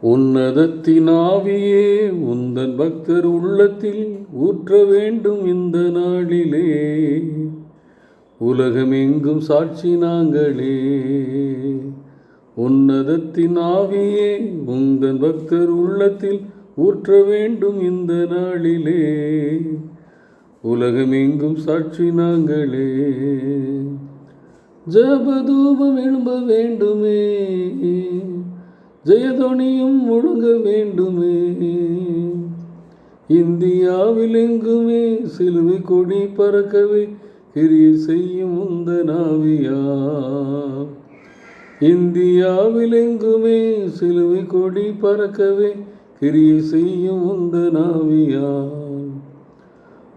உன்னதத்தின் ஆவியே உந்தன் பக்தர் உள்ளத்தில் ஊற்ற வேண்டும் இந்த நாளிலே. உலகமெங்கும் சாட்சி நாங்களே. உன்னதத்தின் ஆவியே உந்தன் பக்தர் உள்ளத்தில் ஊற்ற வேண்டும் இந்த நாளிலே. உலகமெங்கும் சாட்சி நாங்களே. ஜபதூபம் எழும்ப வேண்டுமே, ஜெயதொனியும் முழங்க வேண்டுமே. இந்தியாவில் எங்குமே சிலுவை கொடி பறக்கவே கிரியை செய்யும் உந்தன் ஆவியா. இந்தியாவில் எங்குமே சிலுவை கொடி பறக்கவே கிரியை செய்யும் உந்தன் ஆவியா.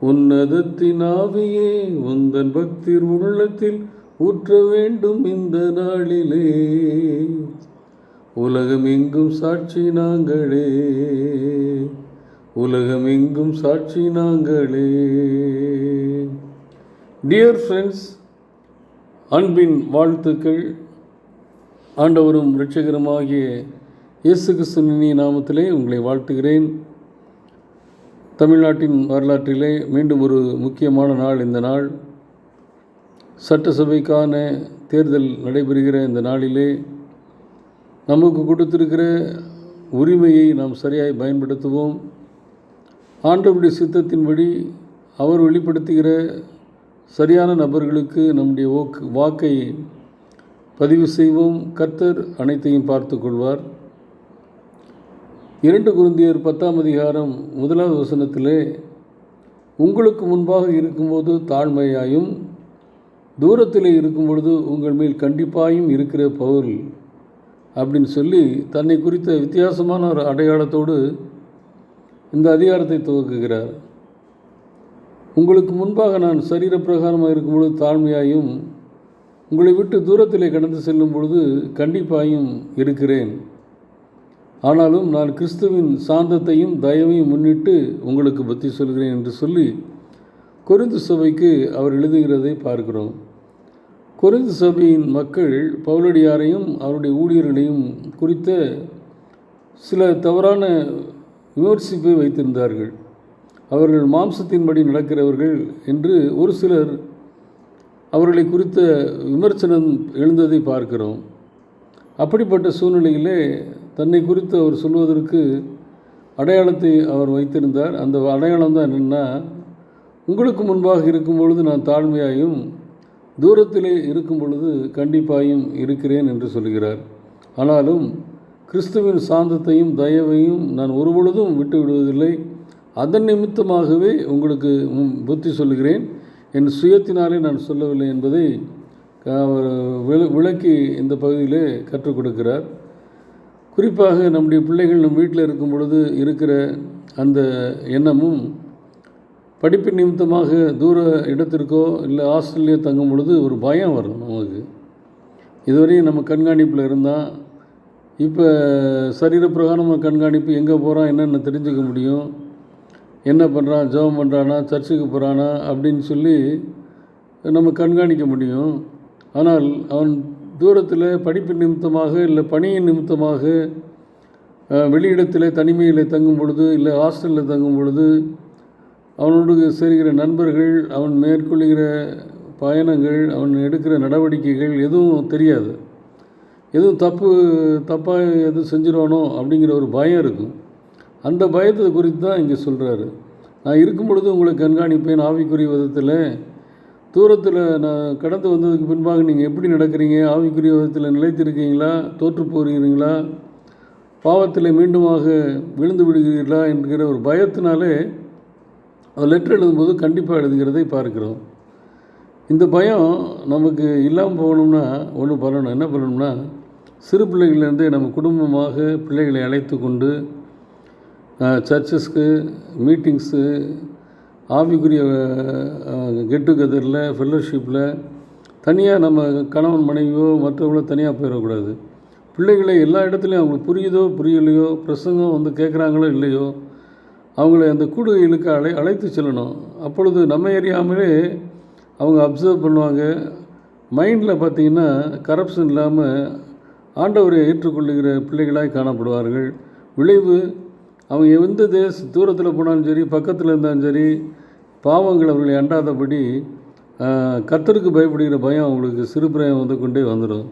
உன்னதத்தின் ஆவியே உந்தன் பக்தர் உள்ளத்தில் ஊற்ற வேண்டும் இந்த நாளிலே. உலகமெங்கும் சாட்சி நாங்களே. உலகமெங்கும் சாட்சி நாங்களே. டியர் ஃப்ரெண்ட்ஸ், அன்பின் வாழ்த்துக்கள். ஆண்டவரும் இரட்சகருமாகிய இயேசு கிறிஸ்துவின் நாமத்திலே உங்களை வாழ்த்துகிறேன். தமிழ்நாட்டின் வரலாற்றிலே மீண்டும் ஒரு முக்கியமான நாள் இந்த நாள். சட்டசபைக்கான தேர்தல் நடைபெறுகிற இந்த நாளிலே நமக்கு கொடுத்திருக்கிற உரிமையை நாம் சரியாய் பயன்படுத்துவோம். ஆண்டவருடைய சித்தத்தின்படி அவர் வெளிப்படுத்துகிற சரியான நபர்களுக்கு நம்முடைய வாக்கை பதிவு செய்வோம். கர்த்தர் அனைத்தையும் பார்த்து கொள்வார். 2 கொரிந்தியர் 10ஆம் அதிகாரம் 1வது வசனத்திலே, உங்களுக்கு முன்பாக இருக்கும்போது தாழ்மையாயும் தூரத்திலே இருக்கும் பொழுது உங்கள் மேல் கண்டிப்பாயும் இருக்கிற பவுல் அப்படின்னு சொல்லி தன்னை குறித்த வித்தியாசமான ஒரு அடையாளத்தோடு இந்த அதிகாரத்தை துவக்குகிறார். உங்களுக்கு முன்பாக நான் சரீர பிரகாரமாக இருக்கும் பொழுது தாழ்மையாயும் உங்களை விட்டு தூரத்திலே கடந்து செல்லும் பொழுது கண்டிப்பாயும் இருக்கிறேன். ஆனாலும் நான் கிறிஸ்துவின் சாந்தத்தையும் தயவையும் முன்னிட்டு உங்களுக்கு புத்தி சொல்கிறேன் என்று சொல்லி கொரிந்து சபைக்கு அவர் எழுதுகிறதை பார்க்கிறோம். கொரிந்து சபையின் மக்கள் பவுலடியாரையும் அவருடைய ஊழியர்களையும் குறித்த சில தவறான விமர்சிப்பை வைத்திருந்தார்கள். அவர்கள் மாம்சத்தின்படி நடக்கிறவர்கள் என்று ஒரு சிலர் அவர்களை குறித்த விமர்சனம் எழுந்ததை பார்க்கிறோம். அப்படிப்பட்ட சூழ்நிலையிலே தன்னை குறித்து அவர் சொல்வதற்கு அடையாளத்தை அவர் வைத்திருந்தார். அந்த அடையாளம் தான் என்னென்னா, உங்களுக்கு முன்பாக இருக்கும் பொழுது நான் தாழ்மையாயும் தூரத்திலே இருக்கும் பொழுது கண்டிப்பாயும் இருக்கிறேன் என்று சொல்கிறார். ஆனாலும் கிறிஸ்துவின் சாந்தத்தையும் தயவையும் நான் ஒருபொழுதும் விட்டு விடுவதில்லை. அதன் நிமித்தமாகவே உங்களுக்கு புத்தி சொல்லுகிறேன். என் சுயத்தினாலே நான் சொல்லவில்லை என்பதை விளக்கி இந்த பகுதியிலே கற்றுக் கொடுக்கிறார். குறிப்பாக நம்முடைய பிள்ளைகள் நம் வீட்டில் இருக்கும் பொழுது இருக்கிற அந்த எண்ணமும் படிப்பின் நிமித்தமாக தூர இடத்திற்கோ இல்லை ஹாஸ்டல்லையோ தங்கும் பொழுது ஒரு பயம் வரும் நமக்கு. இதுவரையும் நம்ம கண்காணிப்பில் இருந்தால் இப்போ சரீரப்பிரகாரமாக கண்காணிப்பு, எங்கே போகிறான் என்னென்ன தெரிஞ்சுக்க முடியும், என்ன பண்ணுறான், ஜெபம் பண்ணுறானா, சர்ச்சுக்கு போகிறானா அப்படின்னு சொல்லி நம்ம கண்காணிக்க முடியும். ஆனால் அவன் தூரத்தில் படிப்பின் நிமித்தமாக இல்லை பணியின் நிமித்தமாக வெளியிடத்தில் தனிமையில் தங்கும் பொழுது இல்லை ஹாஸ்டலில் தங்கும் பொழுது அவனோடு சேர்கிற நண்பர்கள், அவன் மேற்கொள்கிற பயணங்கள், அவன் எடுக்கிற நடவடிக்கைகள் எதுவும் தெரியாது. எதுவும் தப்பாக எதுவும் செஞ்சிருவானோ அப்படிங்கிற ஒரு பயம் இருக்கும். அந்த பயத்தை குறித்து தான் இங்கே சொல்கிறாரு. நான் இருக்கும் பொழுது உங்களை கண்காணிப்பேன் ஆவிக்குரிய விதத்தில். தூரத்தில் நான் கடந்து வந்ததுக்கு பின்பாக நீங்கள் எப்படி நடக்கிறீங்க, ஆவிக்குரிய விதத்தில் நிலைத்திருக்கீங்களா, தோற்று போகிறீங்களா, பாவத்தில் மீண்டுமாக விழுந்து விடுகிறீர்களா என்கிற ஒரு பயத்தினாலே அது லெட்டர் எழுதும்போது கண்டிப்பாக எழுதுகிறதை பார்க்கிறோம். இந்த பயம் நமக்கு இல்லாமல் போகணும்னா ஒன்று பண்ணணும். என்ன பண்ணணும்னா, சிறு பிள்ளைகள்லேருந்தே நம்ம குடும்பமாக பிள்ளைகளை அழைத்து கொண்டு சர்ச்சஸ்க்கு, மீட்டிங்ஸு, ஆவிக்குரிய கெட் டுகெதரில், ஃபெல்லோஷிப்பில் தனியாக நம்ம கணவன் மனைவியோ மற்றவங்களோ தனியாக போயிடக்கூடாது. பிள்ளைகளை எல்லா இடத்துலையும் அவங்களுக்கு புரியுதோ புரியலையோ, பிரசங்கம் கேட்குறாங்களோ இல்லையோ, அவங்கள அந்த கூடுகைகளுக்கு அழைத்து செல்லணும். அப்பொழுது நம்ம அறியாமலே அவங்க அப்சர்வ் பண்ணுவாங்க. மைண்டில் பார்த்திங்கன்னா கரப்ஷன் இல்லாமல் ஆண்டவரை ஏற்றுக்கொள்ளுகிற பிள்ளைகளாய் காணப்படுவார்கள். விளைவு அவங்க எந்த தூரத்தில் போனாலும் சரி, பக்கத்தில் இருந்தாலும் சரி, பாவங்கள் அவர்களை அண்டாதபடி கர்த்தருக்கு பயப்படுகிற பயம் அவங்களுக்கு சிறு பிராயம் வந்து கொண்டே வந்துடும்.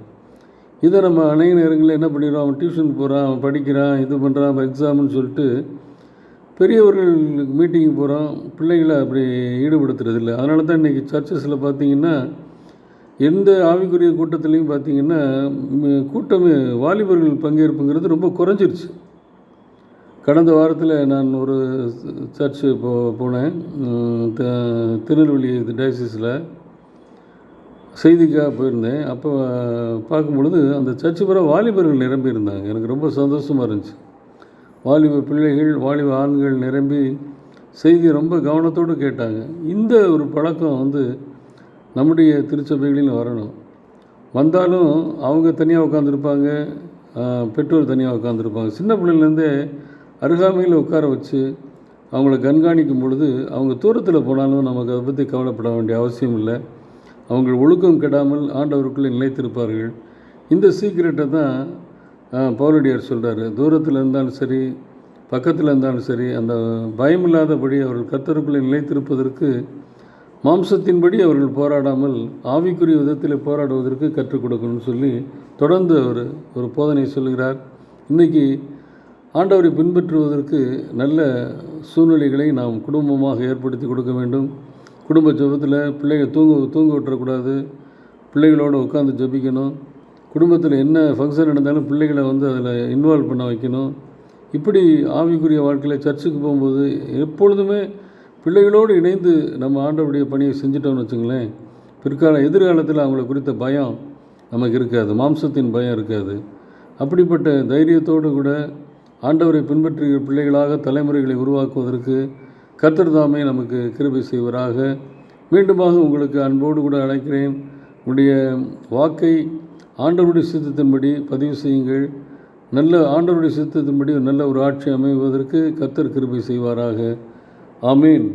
இதை நம்ம அநேக நேரங்களில் என்ன பண்ணிடுறோம், அவன் டியூஷன் போகிறான், அவன் படிக்கிறான், இது பண்ணுறான், எக்ஸாம்னு சொல்லிட்டு பெரியவர்கள் மீட்டிங்கு போகிறோம், பிள்ளைகளை அப்படி ஈடுபடுத்துறதில்லை. அதனால தான் இன்றைக்கி சர்ச்சஸில் பார்த்திங்கன்னா எந்த ஆவிக்குரிய கூட்டத்துலேயும் பார்த்திங்கன்னா கூட்டமே வாலிபர்கள் பங்கேற்புங்கிறது ரொம்ப குறைஞ்சிருச்சு. கடந்த வாரத்தில் நான் ஒரு சர்ச்சு போனேன், திருநெல்வேலி டயசிஸில் செய்திக்காக போயிருந்தேன். அப்போ பார்க்கும் பொழுது அந்த சர்ச்சு பூரா வாலிபர்கள் நிரம்பி இருந்தாங்க. எனக்கு ரொம்ப சந்தோஷமாக இருந்துச்சு. வாலிப பிள்ளைகள், வாலிப ஆண்கள் நிரம்பி செய்தி ரொம்ப கவனத்தோடு கேட்டாங்க. இந்த ஒரு பழக்கம் வந்து நம்முடைய திருச்சபைகளில் வரணும். வந்தாலும் அவங்க தனியாக உட்காந்துருப்பாங்க, பெற்றோர் தனியாக உட்காந்துருப்பாங்க. சின்ன பிள்ளைலேருந்தே அருகாமையில் உட்கார வச்சு அவங்கள கண்காணிக்கும் பொழுது அவங்க தூரத்தில் போனாலும் நமக்கு அதை பற்றி கவலைப்பட வேண்டிய அவசியம் இல்லை. அவங்க ஒழுக்கம் கெடாமல் ஆண்டவருக்குள்ளே நிலைத்திருப்பார்கள். இந்த சீக்கிரட்டை தான் பவுலடியார் சொல்கிறார். தூரத்தில் இருந்தாலும் சரி, பக்கத்தில் இருந்தாலும் சரி, அந்த பயமில்லாதபடி அவர்கள் கர்த்தருக்குள்ளே நிலைத்திருப்பதற்கு மாம்சத்தின்படி அவர்கள் போராடாமல் ஆவிக்குரிய விதத்தில் போராடுவதற்கு கற்றுக் கொடுக்கணும்னு சொல்லி தொடர்ந்து அவர் ஒரு போதனை சொல்கிறார். இன்றைக்கி ஆண்டவரை பின்பற்றுவதற்கு நல்ல சூழ்நிலைகளை நாம் குடும்பமாக ஏற்படுத்தி கொடுக்க வேண்டும். குடும்ப ஜெபத்தில் பிள்ளைகள் தூங்க விட்டுறக்கூடாது. பிள்ளைகளோடு உட்காந்து ஜெபிக்கணும். குடும்பத்தில் என்ன ஃபங்க்ஷன் நடந்தாலும் பிள்ளைகளை வந்து அதில் இன்வால்வ் பண்ண வைக்கணும். இப்படி ஆவிக்குரிய வாழ்க்கையில் சர்ச்சுக்கு போகும்போது எப்பொழுதுமே பிள்ளைகளோடு இணைந்து நம்ம ஆண்டவருடைய பணியை செஞ்சிட்டோம்னு வச்சுங்களேன், எதிர்காலத்தில் அவங்கள குறித்த பயம் நமக்கு இருக்காது, மாம்சத்தின் பயம் இருக்காது. அப்படிப்பட்ட தைரியத்தோடு கூட ஆண்டவரை பின்பற்றுகிற பிள்ளைகளாக தலைமுறைகளை உருவாக்குவதற்கு கர்த்தர் தாமே நமக்கு கிருபை செய்வராக. மீண்டுமாக உங்களுக்கு அன்போடு கூட அழைக்கிறேன். உங்களுடைய வாக்கை ஆண்டவருடைய சித்தத்தின்படி பதிவு செய்யுங்கள். நல்ல ஆண்டவருடைய சித்தத்தின்படி நல்ல ஒரு ஆட்சி அமைவதற்கு கர்த்தர் கிருபை செய்வாராக. ஆமீன்.